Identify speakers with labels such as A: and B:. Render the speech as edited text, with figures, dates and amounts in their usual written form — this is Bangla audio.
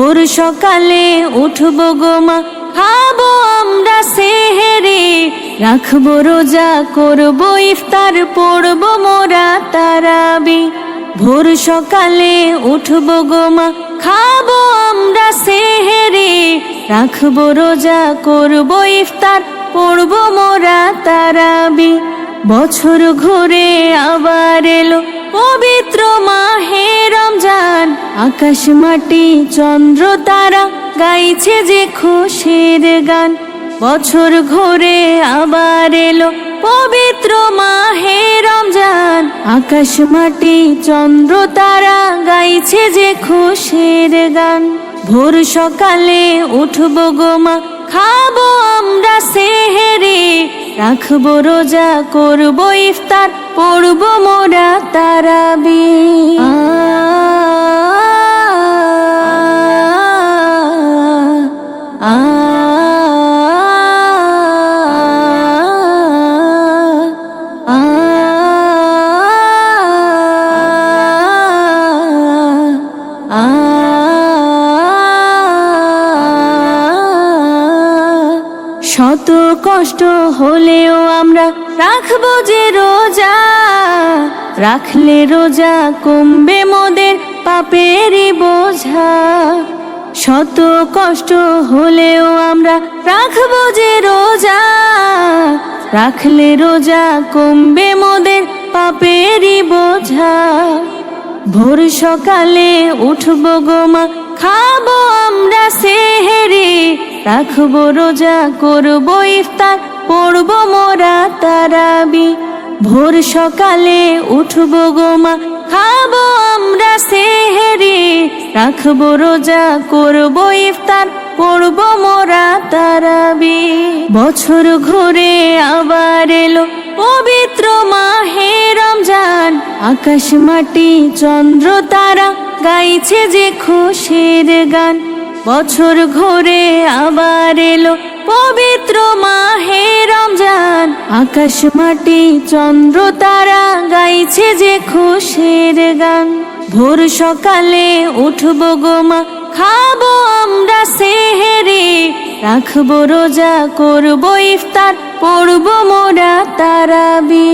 A: ভোর সকালে উঠবো গো মা, খাবো আমরা সেহেরি, রাখবো রোজা, করবো ইফতার, পড়বো মোরা তারাবি। ভোর সকালে উঠবো গো মা, খাবো আমরা সেহেরি, রাখবো রোজা, করবো ইফতার, পড়বো মোরা তারাবি। বছর ঘুরে আবার এলো পবিত্র মাহে রমজান, আকাশ মাটি চন্দ্র তারা গাইছে যে খুশির গান। বছর ঘুরে আবার এলো পবিত্র মাহে রমজান, আকাশ মাটি চন্দ্র তারা গাইছে যে খুশির গান। ভোর সকালে উঠবো গো মা, খাবো আমরা সেহেরি, রাখবো রোজা, করবো ইফতার, পড়বো মোরা তারাবি। শত কষ্ট হলেও আমরা রাখবো যে রোজা, রাখলে রোজা কমবে মোদের পাপেরই বোঝা। শত কষ্ট হলেও আমরা রাখবো যে রোজা, রাখলে রোজা কমবে মোদের পাপেরই বোঝা। ভোর সকালে উঠবো গো মা, খাবো আমরা সেহেরি, রাখবো রোজা, করবো ইফতার, পড়বো মোরা তারাবি। ভোর সকালে উঠবো গো মা, খাবো আমরা সেহেরি, রাখবো রোজা, করবো ইফতার, পড়বো মোরা তারাবি। বছর ঘুরে আবার এলো পবিত্র মাহে রমজান, আকাশ মাটি চন্দ্র তারা গাইছে যে খুশির গান। বছর ঘুরে আবার এলো পবিত্র মাহে রমজান, আকাশ মাটি চন্দ্র তারা গাইছে যে খুশির গান। ভোর সকালে উঠবো গো মা, খাবো আমরা সেহেরি, রাখবো রোজা, করবো ইফতার, পড়বো মোরা তারাবি।